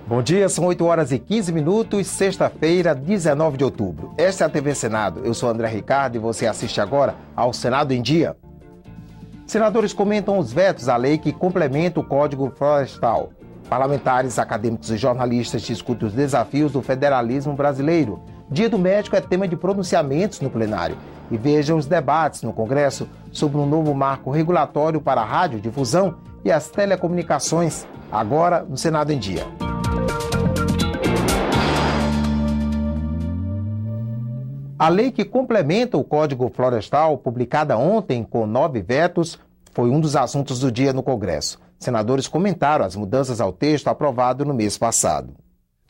Bom dia, são 8h15, sexta-feira, 19 de outubro. Esta é a TV Senado. Eu sou André Ricardo e você assiste agora ao Senado em Dia. Senadores comentam os vetos à lei que complementa o Código Florestal. Parlamentares, acadêmicos e jornalistas discutem os desafios do federalismo brasileiro. Dia do Médico é tema de pronunciamentos no plenário. E vejam os debates no Congresso sobre um novo marco regulatório para a radiodifusão e as telecomunicações, agora no Senado em Dia. A lei que complementa o Código Florestal, publicada ontem com 9 vetos, foi um dos assuntos do dia no Congresso. Senadores comentaram as mudanças ao texto aprovado no mês passado.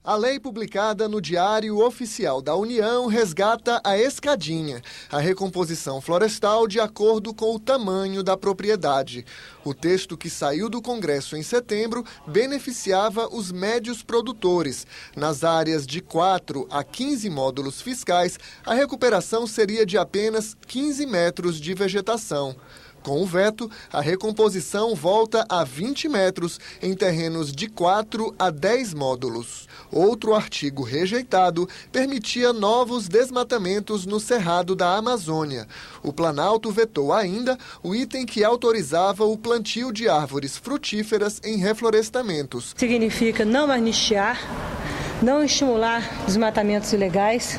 A lei publicada no Diário Oficial da União resgata a escadinha, a recomposição florestal de acordo com o tamanho da propriedade. O texto que saiu do Congresso em setembro beneficiava os médios produtores. Nas áreas de 4 a 15 módulos fiscais, a recuperação seria de apenas 15 metros de vegetação. Com o veto, a recomposição volta a 20 metros em terrenos de 4 a 10 módulos. Outro artigo rejeitado permitia novos desmatamentos no Cerrado da Amazônia. O Planalto vetou ainda o item que autorizava o plantio de árvores frutíferas em reflorestamentos. Significa não anistiar, não estimular desmatamentos ilegais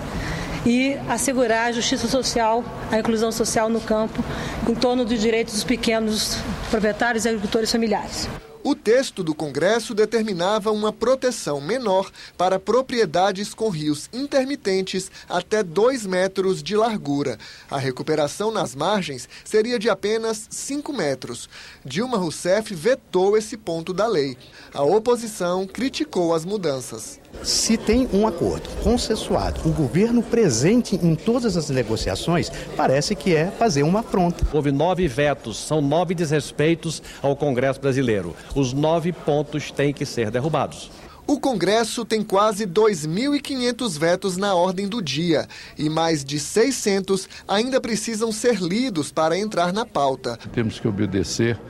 e assegurar a justiça social, a inclusão social no campo, em torno dos direitos dos pequenos proprietários e agricultores familiares. O texto do Congresso determinava uma proteção menor para propriedades com rios intermitentes até 2 metros de largura. A recuperação nas margens seria de apenas 5 metros. Dilma Rousseff vetou esse ponto da lei. A oposição criticou as mudanças. Se tem um acordo consensuado, o governo presente em todas as negociações, parece que é fazer uma afronta. Houve 9 vetos, são 9 desrespeitos ao Congresso brasileiro. Os 9 pontos têm que ser derrubados. O Congresso tem quase 2.500 vetos na ordem do dia e mais de 600 ainda precisam ser lidos para entrar na pauta. Temos que obedecer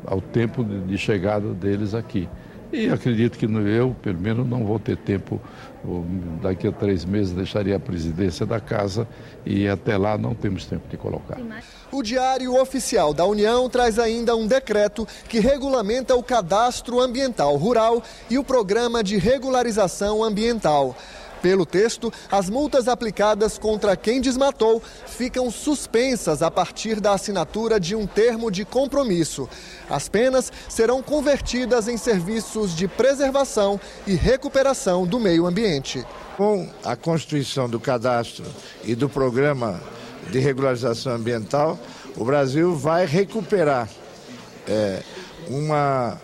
ao tempo de chegada deles aqui. E acredito que eu, pelo menos, não vou ter tempo. Daqui a 3 meses deixaria a presidência da casa e até lá não temos tempo de colocar. O Diário Oficial da União traz ainda um decreto que regulamenta o cadastro ambiental rural e o programa de regularização ambiental. Pelo texto, as multas aplicadas contra quem desmatou ficam suspensas a partir da assinatura de um termo de compromisso. As penas serão convertidas em serviços de preservação e recuperação do meio ambiente. Com a constituição do cadastro e do programa de regularização ambiental, o Brasil vai recuperar uma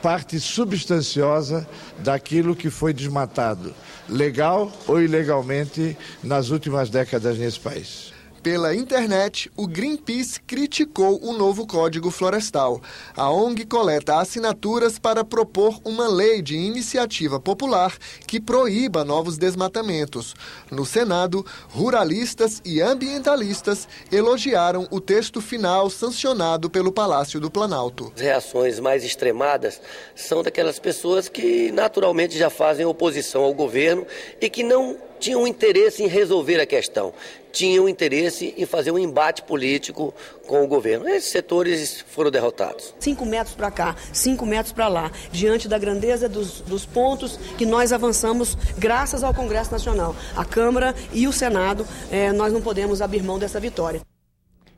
parte substanciosa daquilo que foi desmatado, legal ou ilegalmente, nas últimas décadas nesse país. Pela internet, o Greenpeace criticou o novo Código Florestal. A ONG coleta assinaturas para propor uma lei de iniciativa popular que proíba novos desmatamentos. No Senado, ruralistas e ambientalistas elogiaram o texto final sancionado pelo Palácio do Planalto. As reações mais extremadas são daquelas pessoas que naturalmente já fazem oposição ao governo e que não tinham interesse em resolver a questão, tinham interesse em fazer um embate político com o governo. Esses setores foram derrotados. 5 metros para cá, 5 metros para lá, diante da grandeza dos pontos que nós avançamos graças ao Congresso Nacional. A Câmara e o Senado, nós não podemos abrir mão dessa vitória.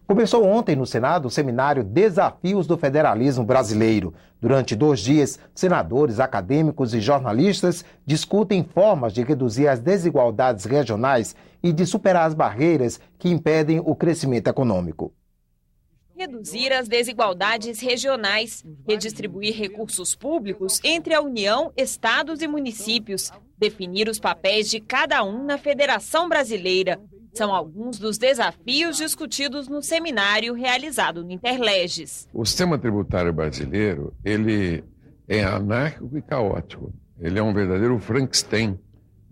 Começou ontem no Senado o seminário Desafios do Federalismo Brasileiro. Durante 2 dias, senadores, acadêmicos e jornalistas discutem formas de reduzir as desigualdades regionais e de superar as barreiras que impedem o crescimento econômico. Reduzir as desigualdades regionais, redistribuir recursos públicos entre a União, estados e municípios, definir os papéis de cada um na Federação Brasileira. São alguns dos desafios discutidos no seminário realizado no Interleges. O sistema tributário brasileiro, ele é anárquico e caótico. Ele é um verdadeiro Frankenstein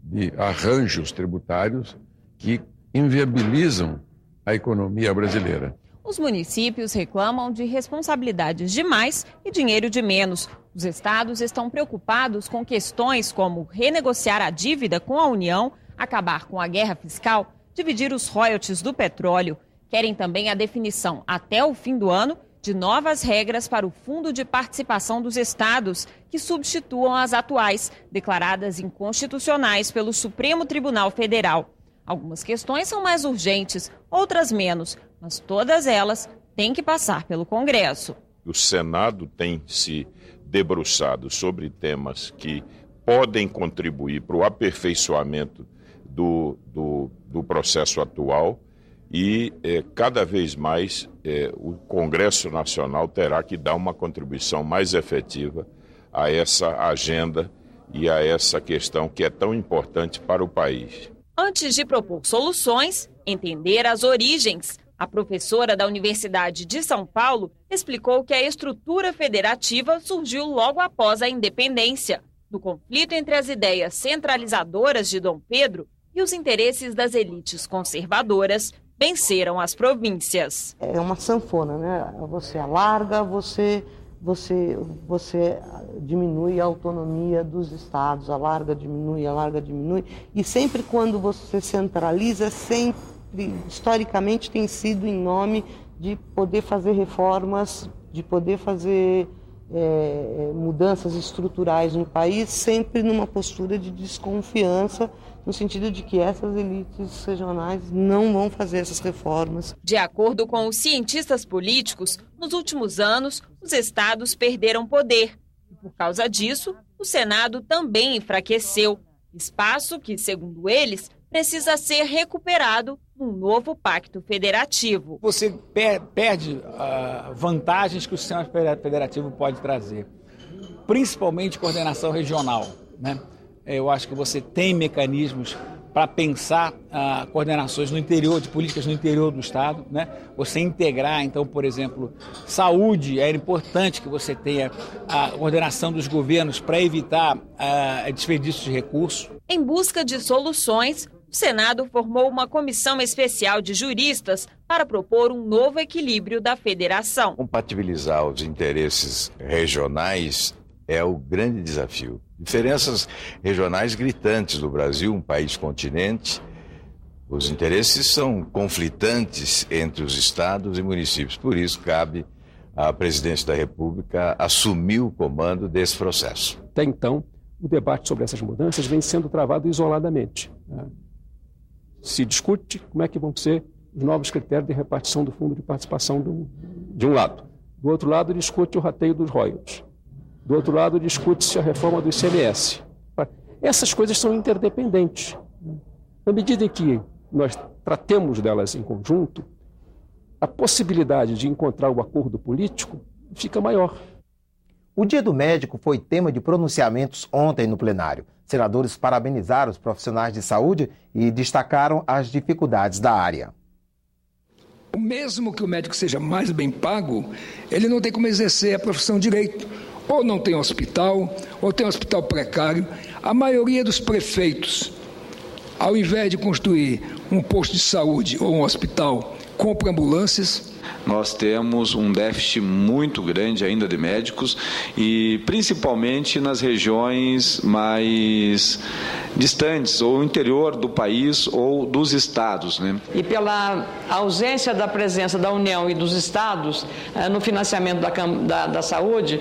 de arranjos tributários que inviabilizam a economia brasileira. Os municípios reclamam de responsabilidades de mais e dinheiro de menos. Os estados estão preocupados com questões como renegociar a dívida com a União, acabar com a guerra fiscal, dividir os royalties do petróleo. Querem também a definição, até o fim do ano, de novas regras para o Fundo de Participação dos Estados, que substituam as atuais, declaradas inconstitucionais pelo Supremo Tribunal Federal. Algumas questões são mais urgentes, outras menos, mas todas elas têm que passar pelo Congresso. O Senado tem se debruçado sobre temas que podem contribuir para o aperfeiçoamento do processo atual e cada vez mais o Congresso Nacional terá que dar uma contribuição mais efetiva a essa agenda e a essa questão que é tão importante para o país. Antes de propor soluções, entender as origens. A professora da Universidade de São Paulo explicou que a estrutura federativa surgiu logo após a independência, do conflito entre as ideias centralizadoras de Dom Pedro e os interesses das elites conservadoras venceram as províncias. É uma sanfona, né? Você alarga, você diminui a autonomia dos estados, alarga, diminui, e sempre quando você centraliza, sempre, historicamente, tem sido em nome de poder fazer reformas, de poder fazer mudanças estruturais no país, sempre numa postura de desconfiança, no sentido de que essas elites regionais não vão fazer essas reformas. De acordo com os cientistas políticos, nos últimos anos, os estados perderam poder. E por causa disso, o Senado também enfraqueceu. Espaço que, segundo eles, precisa ser recuperado num novo pacto federativo. Você perde vantagens que o sistema federativo pode trazer, principalmente coordenação regional, né? Eu acho que você tem mecanismos para pensar coordenações no interior, de políticas no interior do Estado, né? Você integrar, então, por exemplo, saúde, era importante que você tenha a coordenação dos governos para evitar desperdício de recursos. Em busca de soluções, o Senado formou uma comissão especial de juristas para propor um novo equilíbrio da federação. Compatibilizar os interesses regionais é o grande desafio. Diferenças regionais gritantes do Brasil, um país continente. Os interesses são conflitantes entre os estados e municípios. Por isso, cabe à presidência da República assumir o comando desse processo. Até então, o debate sobre essas mudanças vem sendo travado isoladamente, né? Se discute como é que vão ser os novos critérios de repartição do fundo de participação de um lado. Do outro lado, discute o rateio dos royalties. Do outro lado, discute-se a reforma do ICMS. Essas coisas são interdependentes. Na medida em que nós tratemos delas em conjunto, a possibilidade de encontrar o acordo político fica maior. O Dia do Médico foi tema de pronunciamentos ontem no plenário. Senadores parabenizaram os profissionais de saúde e destacaram as dificuldades da área. Mesmo que o médico seja mais bem pago, ele não tem como exercer a profissão direito. Ou não tem hospital, ou tem hospital precário. A maioria dos prefeitos, ao invés de construir um posto de saúde ou um hospital, compra ambulâncias. Nós temos um déficit muito grande ainda de médicos e principalmente nas regiões mais distantes, ou interior do país ou dos estados, né? E pela ausência da presença da União e dos estados no financiamento da saúde,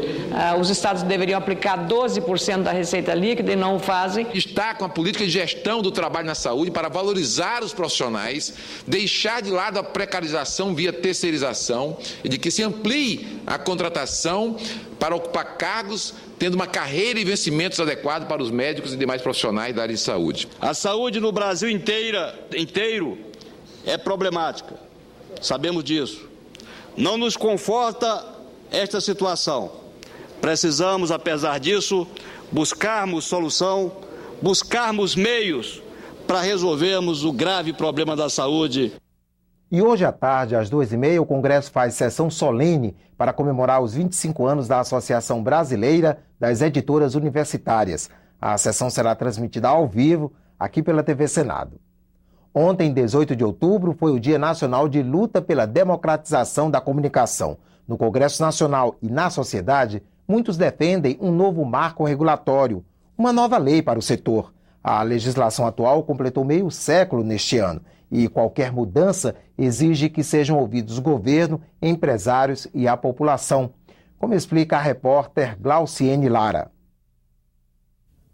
os estados deveriam aplicar 12% da receita líquida e não o fazem. Está com a política de gestão do trabalho na saúde para valorizar os profissionais, deixar de lado a precarização via terceirização e de que se amplie a contratação para ocupar cargos, tendo uma carreira e vencimentos adequados para os médicos e demais profissionais da área de saúde. A saúde no Brasil inteiro é problemática, sabemos disso. Não nos conforta esta situação. Precisamos, apesar disso, buscarmos solução, buscarmos meios para resolvermos o grave problema da saúde. E hoje à tarde, às 2h30, o Congresso faz sessão solene para comemorar os 25 anos da Associação Brasileira das Editoras Universitárias. A sessão será transmitida ao vivo aqui pela TV Senado. Ontem, 18 de outubro, foi o Dia Nacional de Luta pela Democratização da Comunicação. No Congresso Nacional e na sociedade, muitos defendem um novo marco regulatório, uma nova lei para o setor. A legislação atual completou meio século neste ano e qualquer mudança exige que sejam ouvidos o governo, empresários e a população, como explica a repórter Glauciene Lara.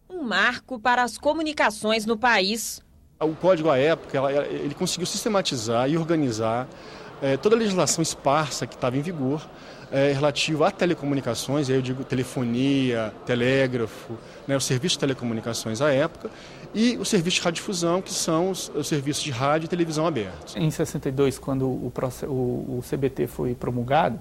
Um marco para as comunicações no país. O código, à época, ele conseguiu sistematizar e organizar toda a legislação esparsa que estava em vigor relativa a telecomunicações, aí eu digo telefonia, telégrafo, o serviço de telecomunicações à época, e o serviço de radiodifusão, que são os serviços de rádio e televisão abertos. Em 62, quando o CBT foi promulgado,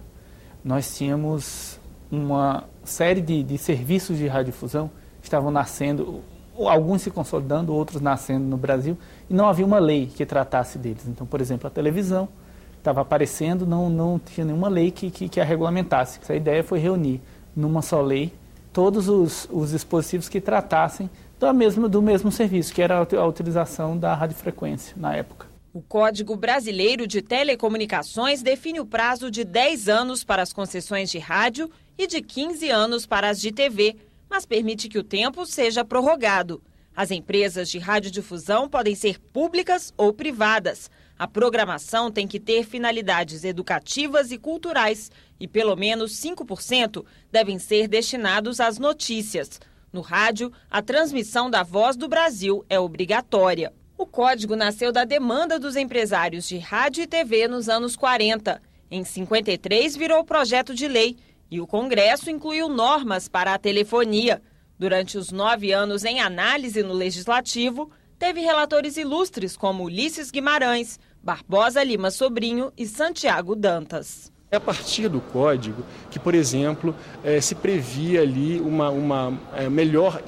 nós tínhamos uma série de serviços de radiodifusão que estavam nascendo, alguns se consolidando, outros nascendo no Brasil, e não havia uma lei que tratasse deles. Então, por exemplo, a televisão estava aparecendo, não tinha nenhuma lei que a regulamentasse. Essa ideia foi reunir numa só lei todos os dispositivos que tratassem do mesmo serviço, que era a utilização da radiofrequência na época. O Código Brasileiro de Telecomunicações define o prazo de 10 anos para as concessões de rádio e de 15 anos para as de TV, mas permite que o tempo seja prorrogado. As empresas de radiodifusão podem ser públicas ou privadas. A programação tem que ter finalidades educativas e culturais e pelo menos 5% devem ser destinados às notícias. No rádio, a transmissão da Voz do Brasil é obrigatória. O código nasceu da demanda dos empresários de rádio e TV nos anos 40. Em 53, virou projeto de lei e o Congresso incluiu normas para a telefonia. Durante os 9 anos em análise no Legislativo, teve relatores ilustres como Ulisses Guimarães, Barbosa Lima Sobrinho e Santiago Dantas. É a partir do código que, por exemplo, se previa ali uma melhor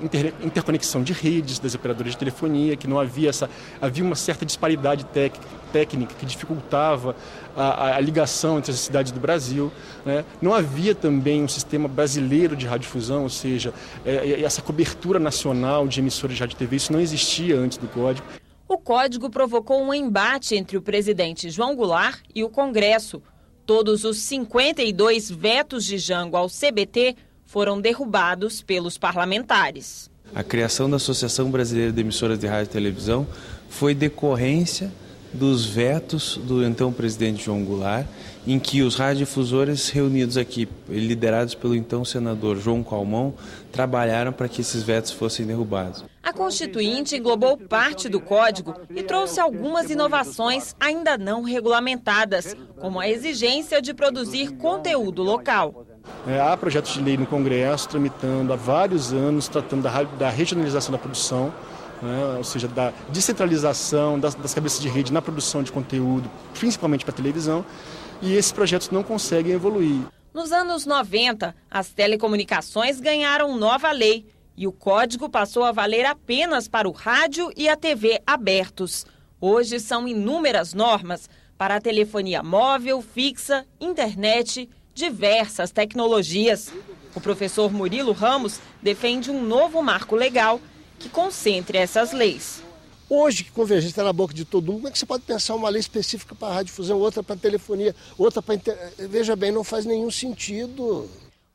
interconexão de redes das operadoras de telefonia, que não havia uma certa disparidade técnica que dificultava a ligação entre as cidades do Brasil, né? Não havia também um sistema brasileiro de radiodifusão, ou seja, essa cobertura nacional de emissoras de rádio e TV, isso não existia antes do código. O código provocou um embate entre o presidente João Goulart e o Congresso. Todos os 52 vetos de Jango ao CBT foram derrubados pelos parlamentares. A criação da Associação Brasileira de Emissoras de Rádio e Televisão foi decorrência dos vetos do então presidente João Goulart, em que os radiodifusores reunidos aqui, liderados pelo então senador João Calmon, trabalharam para que esses vetos fossem derrubados. A Constituinte englobou parte do código e trouxe algumas inovações ainda não regulamentadas, como a exigência de produzir conteúdo local. Há projetos de lei no Congresso tramitando há vários anos, tratando da regionalização da produção, ou seja, da descentralização das cabeças de rede na produção de conteúdo, principalmente para televisão, e esses projetos não conseguem evoluir. Nos anos 90, as telecomunicações ganharam nova lei e o código passou a valer apenas para o rádio e a TV abertos. Hoje são inúmeras normas para a telefonia móvel, fixa, internet, diversas tecnologias. O professor Murilo Ramos defende um novo marco legal que concentre essas leis. Hoje, que convergência está na boca de todo mundo, como é que você pode pensar uma lei específica para a radiodifusão, outra para a telefonia, outra para Veja bem, não faz nenhum sentido.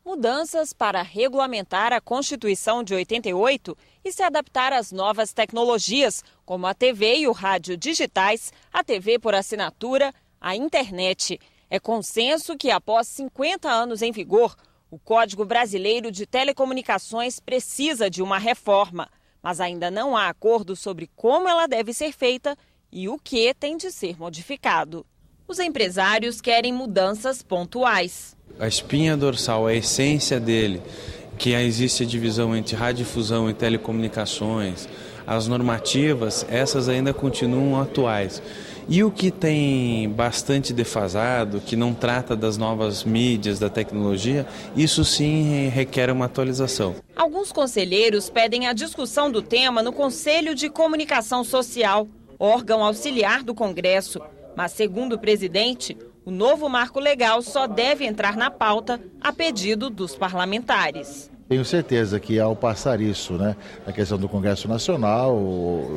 Mudanças para regulamentar a Constituição de 88 e se adaptar às novas tecnologias, como a TV e o rádio digitais, a TV por assinatura, a internet. É consenso que, após 50 anos em vigor, o Código Brasileiro de Telecomunicações precisa de uma reforma. Mas ainda não há acordo sobre como ela deve ser feita e o que tem de ser modificado. Os empresários querem mudanças pontuais. A espinha dorsal, a essência dele, que existe a divisão entre radiodifusão e telecomunicações, as normativas, essas ainda continuam atuais. E o que tem bastante defasado, que não trata das novas mídias, da tecnologia, isso sim requer uma atualização. Alguns conselheiros pedem a discussão do tema no Conselho de Comunicação Social, órgão auxiliar do Congresso. Mas, segundo o presidente, o novo marco legal só deve entrar na pauta a pedido dos parlamentares. Tenho certeza que ao passar isso, né, na questão do Congresso Nacional,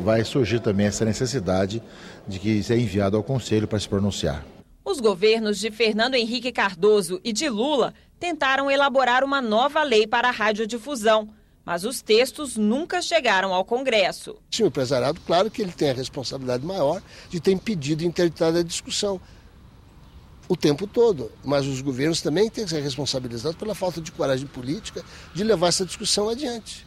vai surgir também essa necessidade de que seja enviado ao Conselho para se pronunciar. Os governos de Fernando Henrique Cardoso e de Lula tentaram elaborar uma nova lei para a radiodifusão, mas os textos nunca chegaram ao Congresso. O empresariado, claro que ele tem a responsabilidade maior de ter impedido e interditado a discussão o tempo todo, mas os governos também têm que ser responsabilizados pela falta de coragem política de levar essa discussão adiante.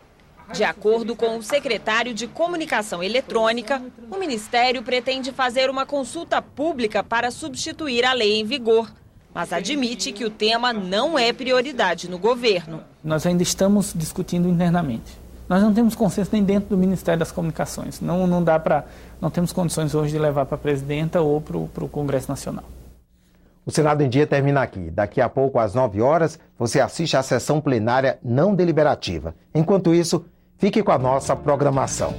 De acordo com o secretário de Comunicação Eletrônica, o Ministério pretende fazer uma consulta pública para substituir a lei em vigor, mas admite que o tema não é prioridade no governo. Nós ainda estamos discutindo internamente. Nós não temos consenso nem dentro do Ministério das Comunicações. Não temos condições hoje de levar para a presidenta ou para o Congresso Nacional. O Senado em Dia termina aqui. Daqui a pouco, às 9 horas, você assiste à sessão plenária não deliberativa. Enquanto isso, fique com a nossa programação.